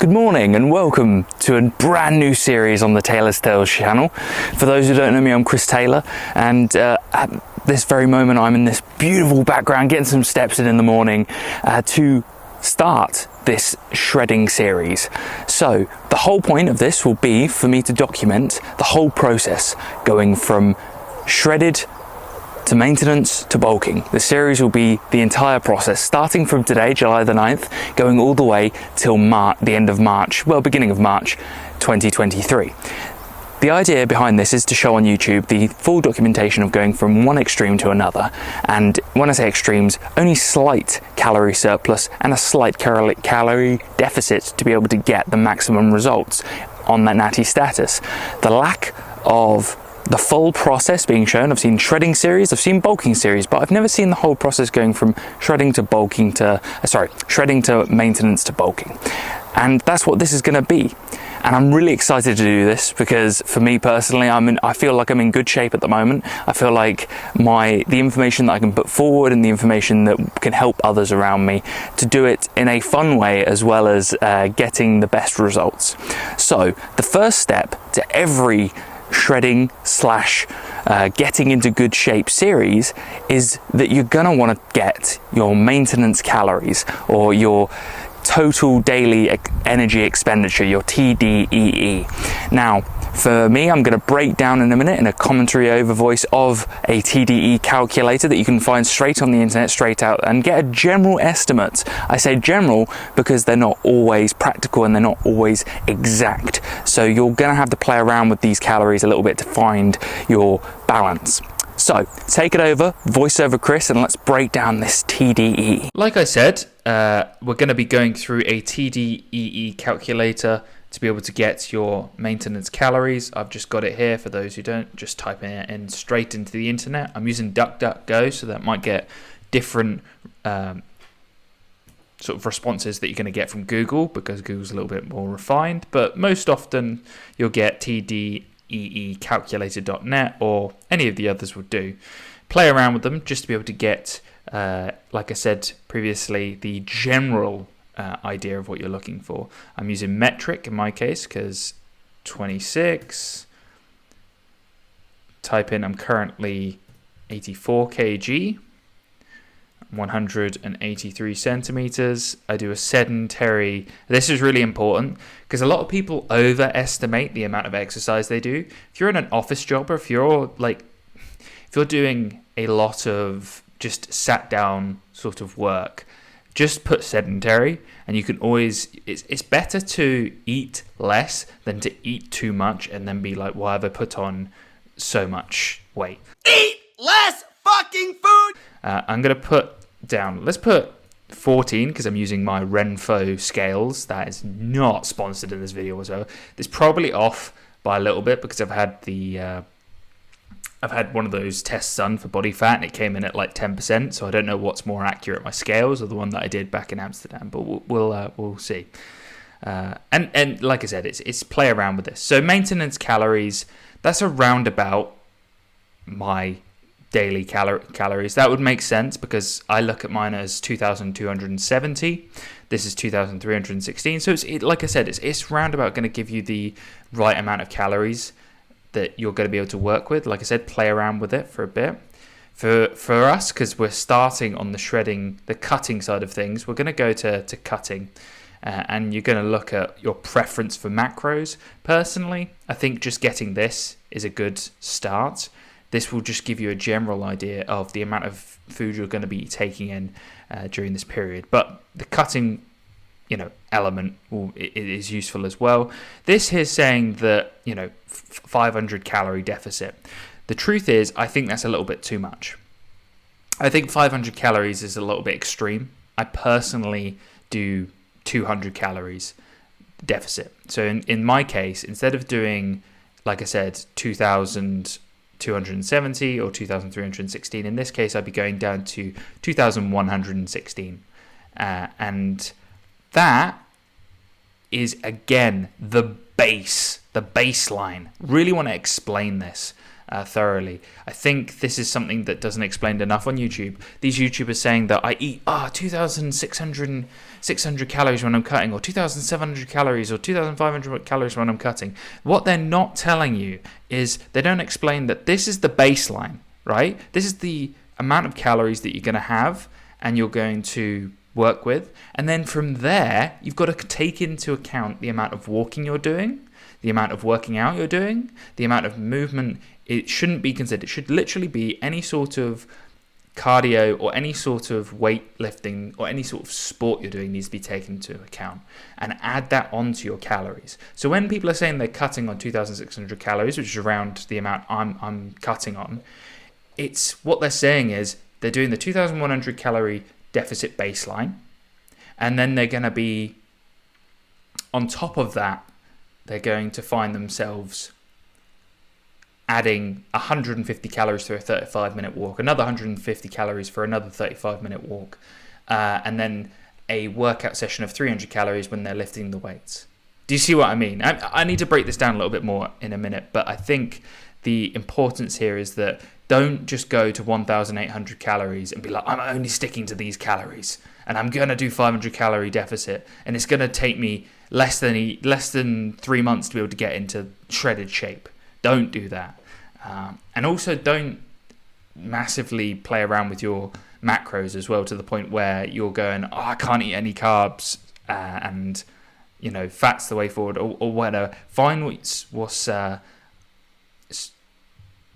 Good morning and welcome to a brand new series on the Taylor's Tales channel. For those who don't know me, I'm Chris Taylor, and at this very moment I'm in this beautiful background getting some steps in the morning to start this shredding series. So the whole point of this will be for me to document the whole process going from shredded to maintenance to bulking. The series will be the entire process, starting from today, July the 9th, going all the way till the end of March, well, beginning of March 2023. The idea behind this is to show on YouTube the full documentation of going from one extreme to another. And when I say extremes, only slight calorie surplus and a slight calorie deficit to be able to get the maximum results on that natty status. The lack of the full process being shown. I've seen shredding series, I've seen bulking series, but I've never seen the whole process going from shredding to bulking to, shredding to maintenance to bulking. And that's what this is going to be. And I'm really excited to do this because for me personally, I feel like I'm in good shape at the moment. I feel like the information that I can put forward and the information that can help others around me to do it in a fun way as well as getting the best results. So the first step to every shredding / getting into good shape series is that you're gonna want to get your maintenance calories or your total daily energy expenditure, your TDEE. Now, for me, I'm going to break down in a minute in a commentary over voice of a TDEE calculator that you can find straight on the internet, straight out, and get a general estimate. I say general because they're not always practical and they're not always exact. So you're going to have to play around with these calories a little bit to find your balance. So take it over, voice over Chris, and let's break down this TDEE. Like I said, we're going to be going through a TDEE calculator to be able to get your maintenance calories. I've just got it here for those who don't, just typing it in straight into the internet. I'm using DuckDuckGo, so that might get different sort of responses that you're going to get from Google because Google's a little bit more refined, but most often you'll get TDEEcalculator.net or any of the others will do. Play around with them just to be able to get, like I said previously, the general idea of what you're looking for. I'm using metric in my case because 26. Type in I'm currently 84 kg, 183 centimeters. I do a sedentary. This is really important because a lot of people overestimate the amount of exercise they do. If you're in an office job or if you're doing a lot of just sat down sort of work, just put sedentary and you can always, it's better to eat less than to eat too much and then be like, why have I put on so much weight? Eat less fucking food! I'm going to put down, let's put 14 because I'm using my Renfo scales. That is not sponsored in this video whatsoever. It's probably off by a little bit because I've had one of those tests done for body fat and it came in at like 10%, so I don't know what's more accurate, my scales or the one that I did back in Amsterdam, but we'll see. And like I said, it's play around with this. So maintenance calories, that's around about my daily calories. That would make sense because I look at mine as 2,270. This is 2,316. So like I said, it's roundabout going to give you the right amount of calories that you're going to be able to work with. Like I said, play around with it for a bit. For us, because we're starting on the shredding, the cutting side of things, we're going to go to cutting. And you're going to look at your preference for macros. Personally, I think just getting this is a good start. This will just give you a general idea of the amount of food you're going to be taking in during this period. But the cutting, element it is useful as well. This here is saying that 500 calorie deficit. The truth is, I think that's a little bit too much. I think 500 calories is a little bit extreme. I personally do 200 calories deficit. So in my case, instead of doing, like I said, 2,270 or 2,316, in this case, I'd be going down to 2,116. And that is, again, the baseline. Really want to explain this. thoroughly. I think this is something that doesn't explained enough on YouTube. These YouTubers saying that I eat 2,600 calories when I'm cutting, or 2,700 calories, or 2,500 calories when I'm cutting. What they're not telling you is they don't explain that this is the baseline, right? This is the amount of calories that you're going to have and you're going to work with. And then from there, you've got to take into account the amount of walking you're doing, the amount of working out you're doing, the amount of movement. It shouldn't be considered. It should literally be any sort of cardio or any sort of weightlifting or any sort of sport you're doing needs to be taken into account, and add that onto your calories. So when people are saying they're cutting on 2,600 calories, which is around the amount I'm cutting on, it's what they're saying is they're doing the 2,100 calorie deficit baseline, and then they're going to be on top of that, they're going to find themselves adding 150 calories to a 35-minute walk, another 150 calories for another 35-minute walk, and then a workout session of 300 calories when they're lifting the weights. Do you see what I mean? I need to break this down a little bit more in a minute, but I think the importance here is that don't just go to 1,800 calories and be like, I'm only sticking to these calories and I'm going to do 500 calorie deficit and it's going to take me less than 3 months to be able to get into shredded shape. Don't do that. And also don't massively play around with your macros as well, to the point where you're going, I can't eat any carbs and fat's the way forward, or whatever. Find what's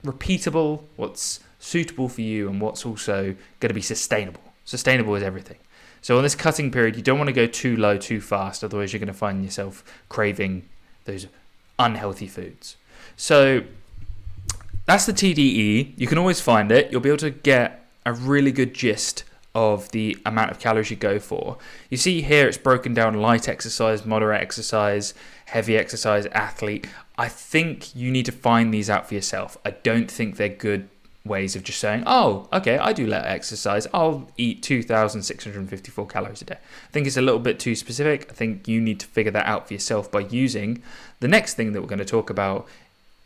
repeatable, what's suitable for you, and what's also going to be sustainable. Sustainable is everything. So on this cutting period, you don't want to go too low too fast, otherwise you're going to find yourself craving those unhealthy foods. So that's the TDEE. You can always find it. You'll be able to get a really good gist of the amount of calories you go for. You see here it's broken down: light exercise, moderate exercise, heavy exercise, athlete. I think you need to find these out for yourself. I don't think they're good ways of just saying, oh, okay, I do light exercise, I'll eat 2,654 calories a day. I think it's a little bit too specific. I think you need to figure that out for yourself by using the next thing that we're going to talk about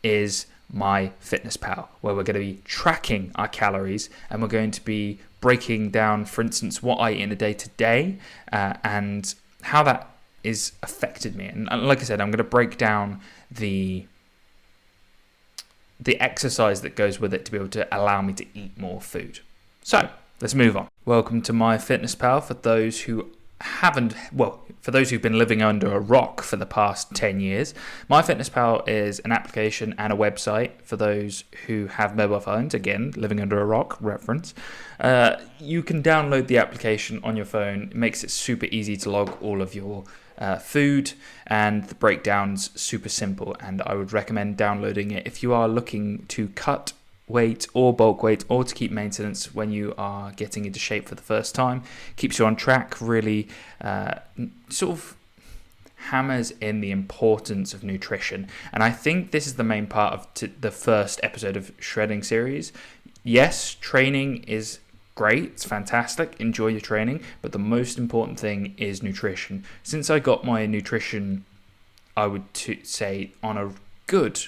is MyFitnessPal, where we're going to be tracking our calories and we're going to be breaking down, for instance, what I eat in a day to day and how that is affected me. And like I said, I'm going to break down the exercise that goes with it to be able to allow me to eat more food. So let's move on. Welcome to MyFitnessPal. For those who for those who've been living under a rock for the past 10 years, MyFitnessPal is an application and a website for those who have mobile phones. Again, living under a rock reference. You can download the application on your phone. It makes it super easy to log all of your food, and the breakdown's super simple, and I would recommend downloading it if you are looking to cut weight or bulk weight, or to keep maintenance when you are getting into shape for the first time. Keeps you on track, really sort of hammers in the importance of nutrition. And I think this is the main part of the first episode of Shredding series. Yes, training is great, it's fantastic, enjoy your training, but the most important thing is nutrition. Since I got my nutrition, I would say on a good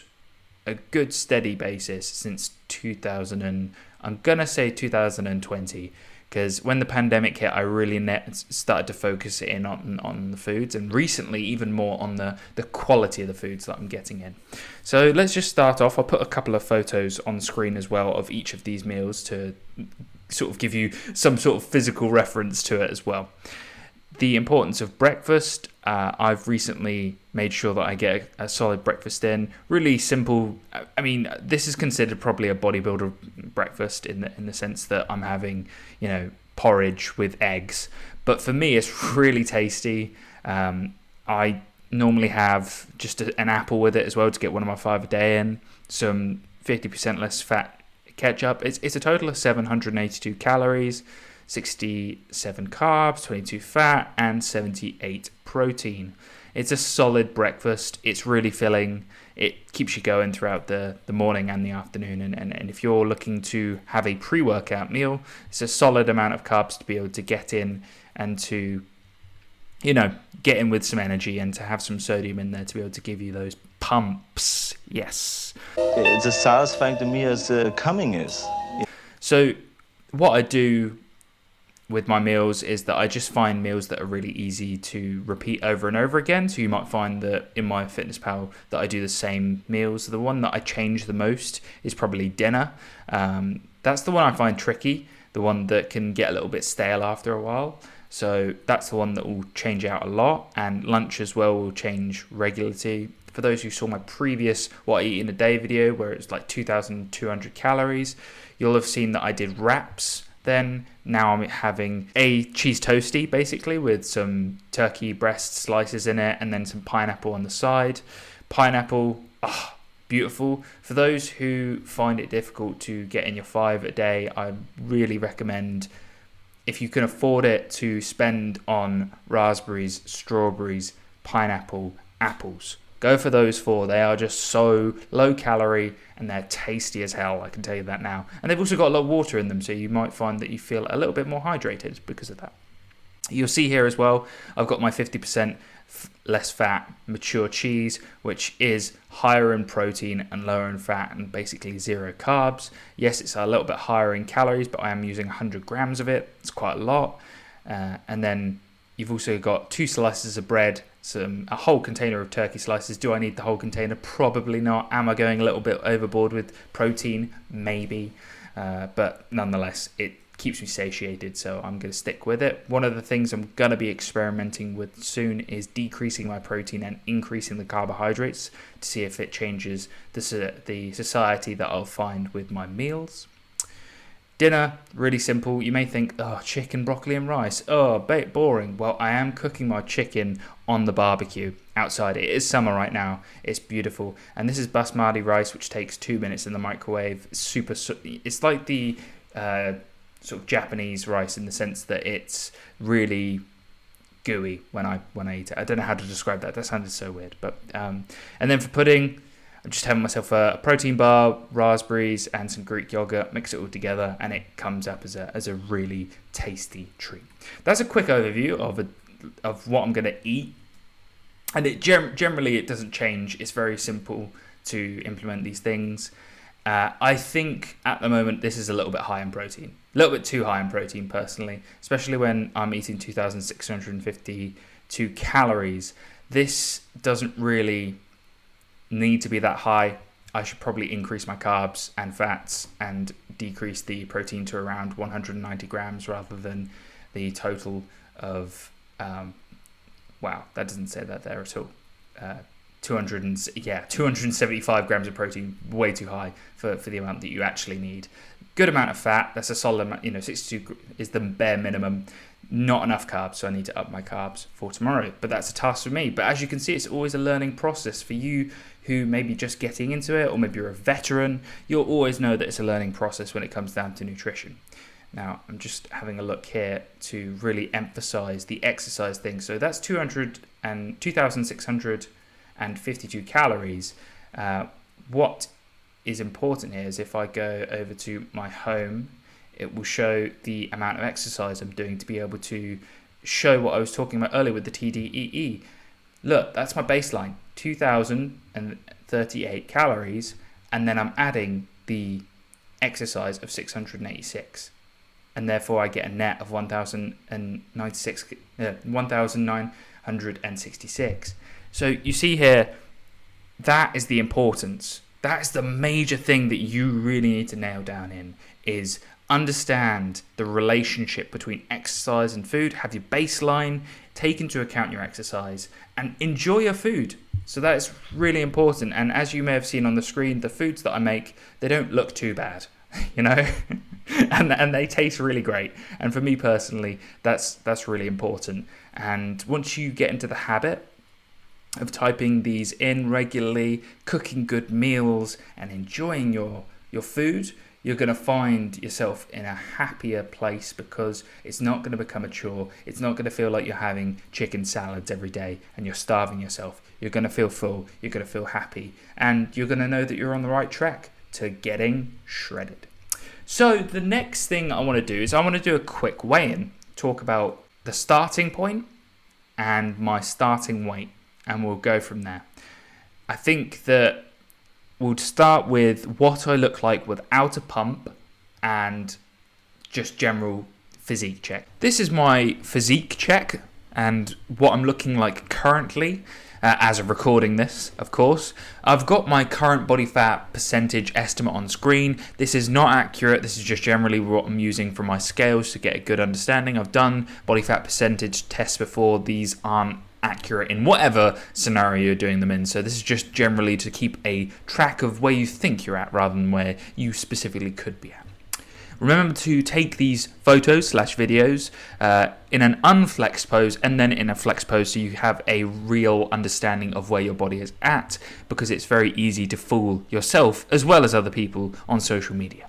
steady basis since 2020, because when the pandemic hit, I really started to focus in on the foods, and recently even more on the quality of the foods that I'm getting in. So let's just start off. I'll put a couple of photos on screen as well of each of these meals to sort of give you some sort of physical reference to it as well. The importance of breakfast. I've recently made sure that I get a solid breakfast in. Really simple. I mean, this is considered probably a bodybuilder breakfast in the sense that I'm having, porridge with eggs. But for me, it's really tasty. I normally have just an apple with it as well to get one of my 5 a day in. Some 50% less fat ketchup. It's a total of 782 calories. 67 carbs, 22 fat, and 78 protein. It's a solid breakfast. It's really filling. It keeps you going throughout the morning and the afternoon. And if you're looking to have a pre-workout meal, it's a solid amount of carbs to be able to get in and to get in with some energy and to have some sodium in there to be able to give you those pumps. Yes. It's as satisfying to me as coming is. So what I do with my meals is that I just find meals that are really easy to repeat over and over again. So you might find that in my Fitness Pal that I do the same meals. The one that I change the most is probably dinner. That's the one I find tricky, the one that can get a little bit stale after a while. So that's the one that will change out a lot, and lunch as well will change regularly. For those who saw my previous What I Eat in a Day video, where it's like 2,200 calories, you'll have seen that I did wraps then. Now I'm having a cheese toastie, basically, with some turkey breast slices in it, and then some pineapple on the side. Pineapple, beautiful. For those who find it difficult to get in your 5 a day, I really recommend, if you can afford it, to spend on raspberries, strawberries, pineapple, apples. Go for those 4. They are just so low calorie and they're tasty as hell, I can tell you that now. And they've also got a lot of water in them, so you might find that you feel a little bit more hydrated because of that. You'll see here as well, I've got my 50% less fat mature cheese, which is higher in protein and lower in fat and basically 0 carbs. Yes, it's a little bit higher in calories, but I am using 100 grams of it. It's quite a lot. And then you've also got 2 slices of bread, a whole container of turkey slices. Do I need the whole container? Probably not. Am I going a little bit overboard with protein? Maybe. But nonetheless, it keeps me satiated, so I'm going to stick with it. One of the things I'm going to be experimenting with soon is decreasing my protein and increasing the carbohydrates to see if it changes the satiety that I'll find with my meals. Dinner, really simple. You may think, chicken, broccoli and rice. A bit boring. Well, I am cooking my chicken on the barbecue outside. It is summer right now. It's beautiful. And this is basmati rice, which takes 2 minutes in the microwave. It's like the sort of Japanese rice in the sense that it's really gooey when I eat it. I don't know how to describe that. That sounded so weird. But and then for pudding, I'm just having myself a protein bar, raspberries, and some Greek yogurt. Mix it all together, and it comes up as a really tasty treat. That's a quick overview of what I'm going to eat. And it generally it doesn't change. It's very simple to implement these things. I think at the moment this is a little bit high in protein. A little bit too high in protein, personally, especially when I'm eating 2,652 calories. This doesn't really need to be that high. I should probably increase my carbs and fats and decrease the protein to around 190 grams rather than the total of, that doesn't say that there at all. 275 grams of protein, way too high for the amount that you actually need. Good amount of fat, that's a solid amount, 62 is the bare minimum. Not enough carbs, so I need to up my carbs for tomorrow. But that's a task for me. But as you can see, it's always a learning process for you who may be just getting into it, or maybe you're a veteran. You'll always know that it's a learning process when it comes down to nutrition. Now, I'm just having a look here to really emphasize the exercise thing. So that's 2,652 calories. What is important here is if I go over to my home, it will show the amount of exercise I'm doing to be able to show what I was talking about earlier with the TDEE. Look, that's my baseline, 2,038 calories, and then I'm adding the exercise of 686. And therefore I get a net of 1,966. So you see here, that is the importance. That is the major thing that you really need to nail down in, is understand the relationship between exercise and food, have your baseline, take into account your exercise, and enjoy your food. So that is really important. And as you may have seen on the screen, the foods that I make, they don't look too bad, and they taste really great. And for me personally, that's really important. And once you get into the habit of typing these in regularly, cooking good meals, and enjoying your food, you're going to find yourself in a happier place, because it's not going to become a chore. It's not going to feel like you're having chicken salads every day and you're starving yourself. You're going to feel full. You're going to feel happy. And you're going to know that you're on the right track to getting shredded. So the next thing I want to do is I want to do a quick weigh-in, talk about the starting point and my starting weight, and we'll go from there. I think that we'll start with what I look like without a pump and just general physique check. This is my physique check and what I'm looking like currently. As of recording this, of course. I've got my current body fat percentage estimate on screen. This is not accurate. This is just generally what I'm using for my scales to get a good understanding. I've done body fat percentage tests before. These aren't accurate in whatever scenario you're doing them in. So this is just generally to keep a track of where you think you're at rather than where you specifically could be at. Remember to take these photos/videos in an unflexed pose and then in a flex pose so you have a real understanding of where your body is at, because it's very easy to fool yourself as well as other people on social media.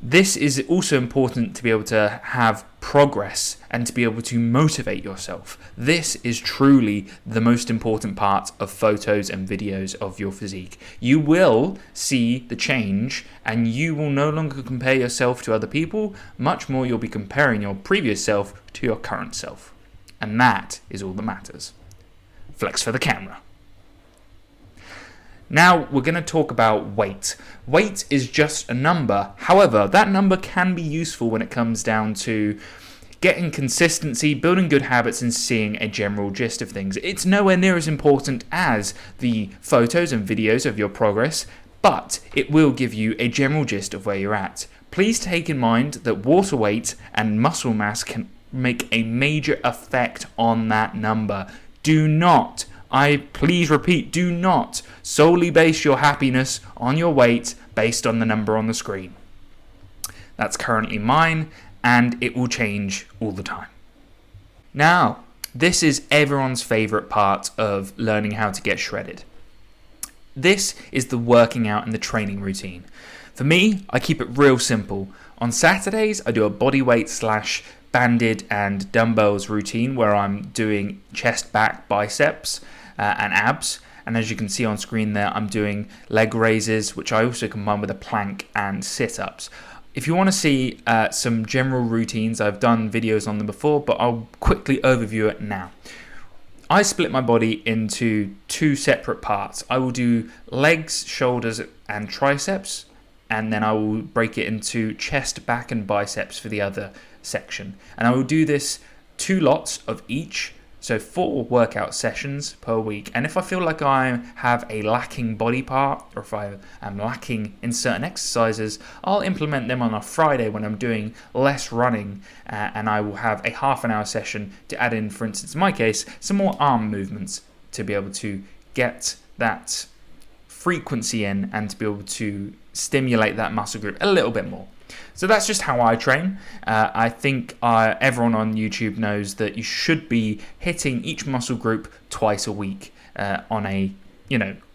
This is also important to be able to have progress and to be able to motivate yourself. This is truly the most important part of photos and videos of your physique. You will see the change and you will no longer compare yourself to other people. Much more you'll be comparing your previous self to your current self. And that is all that matters. Flex for the camera. Now we're going to talk about weight. Weight is just a number. However, that number can be useful when it comes down to getting consistency, building good habits, and seeing a general gist of things. It's nowhere near as important as the photos and videos of your progress, but it will give you a general gist of where you're at. Please take in mind that water weight and muscle mass can make a major effect on that number. Do not, please repeat, do not solely base your happiness on your weight based on the number on the screen. That's currently mine, and it will change all the time. Now, this is everyone's favorite part of learning how to get shredded. This is the working out and the training routine. For me, I keep it real simple. On Saturdays, I do a bodyweight / banded and dumbbells routine where I'm doing chest, back, biceps, and abs. And as you can see on screen there, I'm doing leg raises, which I also combine with a plank and sit-ups. If you want to see some general routines, I've done videos on them before, but I'll quickly overview it now. I split my body into two separate parts. I will do legs, shoulders, and triceps, and then I will break it into chest, back, and biceps for the other section. And I will do this 2 lots of each, so 4 workout sessions per week. And if I feel like I have a lacking body part, or if I am lacking in certain exercises, I'll implement them on a Friday when I'm doing less running, and I will have a half an hour session to add in, for instance, in my case, some more arm movements to be able to get that frequency in and to be able to stimulate that muscle group a little bit more. So that's just how I train. I think everyone on YouTube knows that you should be hitting each muscle group twice a week on a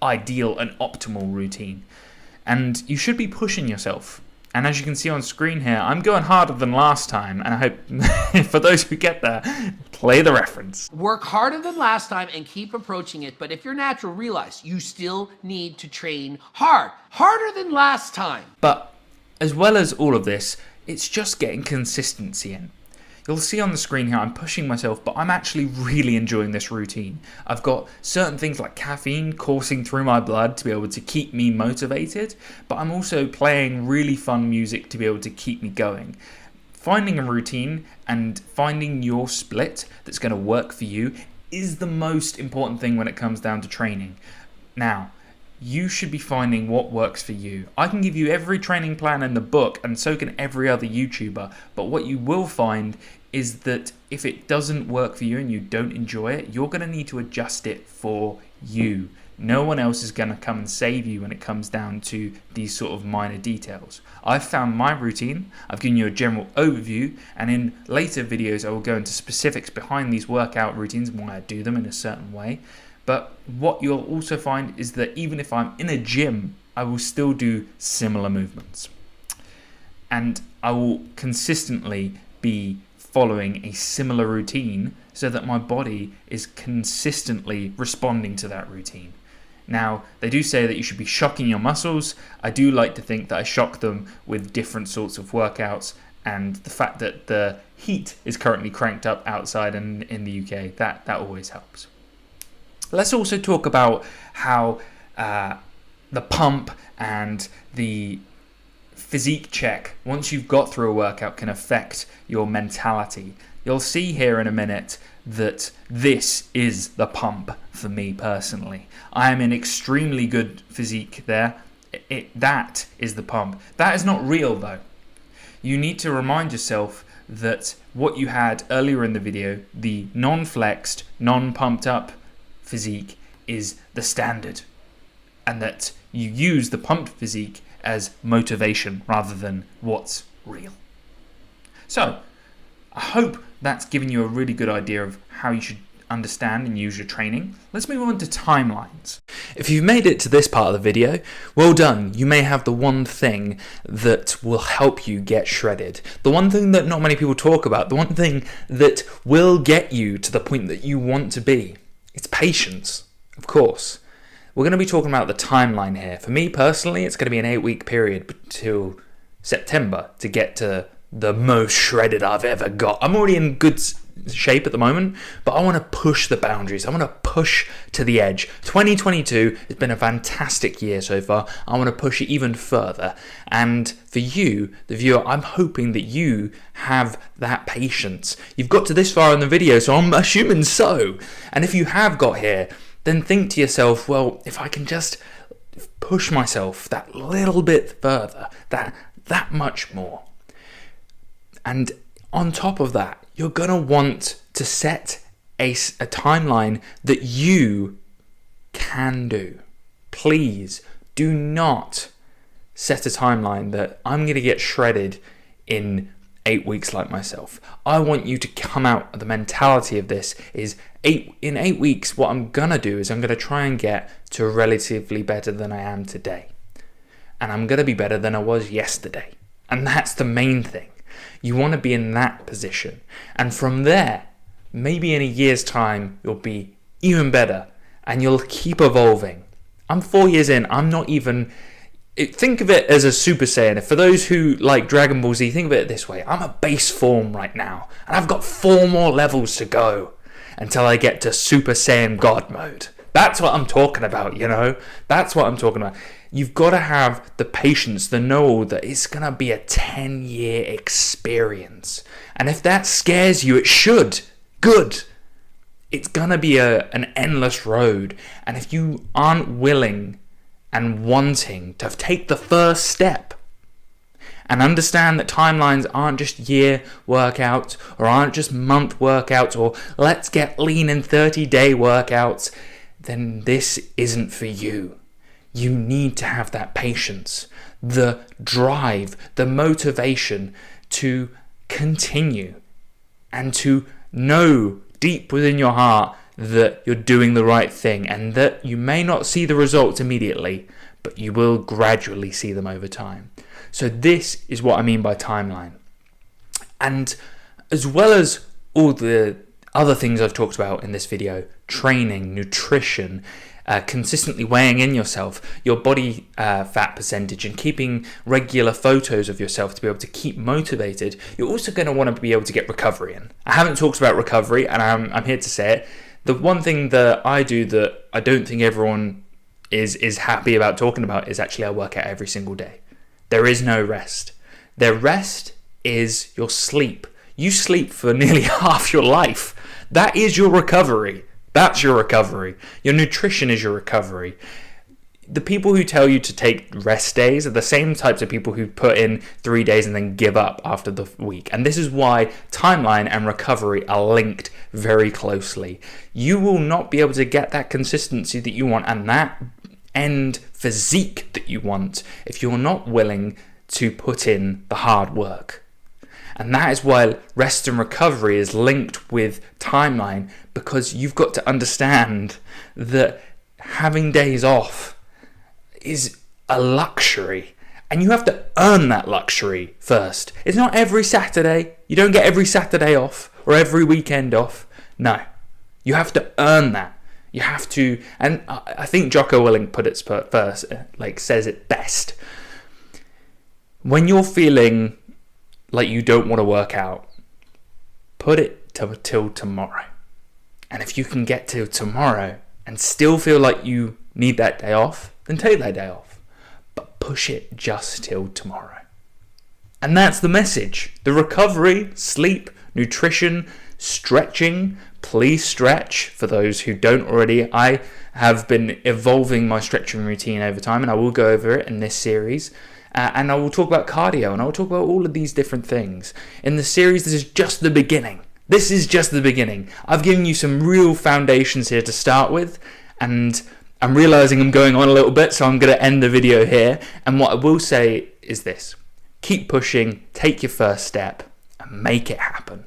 ideal and optimal routine. And you should be pushing yourself. And as you can see on screen here, I'm going harder than last time. And I hope for those who get there, play the reference. Work harder than last time and keep approaching it. But if you're natural, realize you still need to train hard. Harder than last time. But as well as all of this, it's just getting consistency in. You'll see on the screen here, I'm pushing myself, but I'm actually really enjoying this routine. I've got certain things like caffeine coursing through my blood to be able to keep me motivated, but I'm also playing really fun music to be able to keep me going. Finding a routine and finding your split that's going to work for you is the most important thing when it comes down to training. Now, you should be finding what works for you. I can give you every training plan in the book, and so can every other YouTuber, but what you will find is that if it doesn't work for you and you don't enjoy it, you're going to need to adjust it for you. No one else is going to come and save you when it comes down to these sort of minor details. I've found my routine, I've given you a general overview, and in later videos I will go into specifics behind these workout routines and why I do them in a certain way. But what you'll also find is that even if I'm in a gym, I will still do similar movements. And I will consistently be following a similar routine so that my body is consistently responding to that routine. Now, they do say that you should be shocking your muscles. I do like to think that I shock them with different sorts of workouts, and the fact that the heat is currently cranked up outside and in the UK. That always helps. Let's also talk about how the pump and the physique check, once you've got through a workout, can affect your mentality. You'll see here in a minute that this is the pump for me personally. I am in extremely good physique there. That is the pump. That is not real though. You need to remind yourself that what you had earlier in the video, the non-flexed, non-pumped up physique, is the standard, and that you use the pumped physique as motivation rather than what's real. So I hope that's given you a really good idea of how you should understand and use your training. Let's move on to timelines. If you've made it to this part of the video, well done. You may have the one thing that will help you get shredded. The one thing that not many people talk about, the one thing that will get you to the point that you want to be. It's patience, of course. We're going to be talking about the timeline here. For me personally, it's going to be an 8-week period till September to get to the most shredded I've ever got. I'm already in good shape at the moment, but I want to push the boundaries. I want to push to the edge. 2022 has been a fantastic year so far. I want to push it even further. And for you, the viewer, I'm hoping that you have that patience. You've got to this far in the video, so I'm assuming so. And if you have got here, then think to yourself, well, if I can just push myself that little bit further, that much more. And on top of that, you're going to want to set a timeline that you can do. Please do not set a timeline that I'm going to get shredded in 8 weeks like myself. I want you to come out, the mentality of this is in 8 weeks, what I'm going to do is I'm going to try and get to relatively better than I am today. And I'm going to be better than I was yesterday. And that's the main thing. You want to be in that position. And from there, maybe in a year's time, you'll be even better and you'll keep evolving. I'm 4 years in. I'm not even... Think of it as a Super Saiyan. For those who like Dragon Ball Z, think of it this way. I'm a base form right now. And I've got 4 more levels to go until I get to Super Saiyan God mode. That's what I'm talking about, you know? That's what I'm talking about. You've got to have the patience, the know that it's going to be a 10-year experience. And if that scares you, it should. Good. It's going to be an endless road. And if you aren't willing and wanting to take the first step and understand that timelines aren't just year workouts or aren't just month workouts or let's get lean in 30-day workouts, then this isn't for you. You need to have that patience, the drive, the motivation to continue and to know deep within your heart that you're doing the right thing and that you may not see the results immediately, but you will gradually see them over time. So this is what I mean by timeline. And as well as all the other things I've talked about in this video, training, nutrition, consistently weighing in yourself, your body fat percentage, and keeping regular photos of yourself to be able to keep motivated, you're also going to want to be able to get recovery in. I haven't talked about recovery, and I'm here to say it. The one thing that I do that I don't think everyone is happy about talking about is actually I work out every single day. There is no rest. The rest is your sleep. You sleep for nearly half your life. That is your recovery. That's your recovery. Your nutrition is your recovery. The people who tell you to take rest days are the same types of people who put in 3 days and then give up after the week. And this is why timeline and recovery are linked very closely. You will not be able to get that consistency that you want and that end physique that you want if you're not willing to put in the hard work. And that is why rest and recovery is linked with timeline, because you've got to understand that having days off is a luxury and you have to earn that luxury first. It's not every Saturday. You don't get every Saturday off or every weekend off. No, you have to earn that. You have to, and I think Jocko Willink put it first, says it best. When you're feeling like you don't want to work out, put it till tomorrow. And if you can get till tomorrow and still feel like you need that day off, then take that day off. But push it just till tomorrow. And that's the message. The recovery, sleep, nutrition, stretching. Please stretch for those who don't already. I have been evolving my stretching routine over time, and I will go over it in this series. And I will talk about cardio, and I will talk about all of these different things. In the series, this is just the beginning. This is just the beginning. I've given you some real foundations here to start with, and I'm realizing I'm going on a little bit, so I'm going to end the video here. And what I will say is this: keep pushing, take your first step, and make it happen.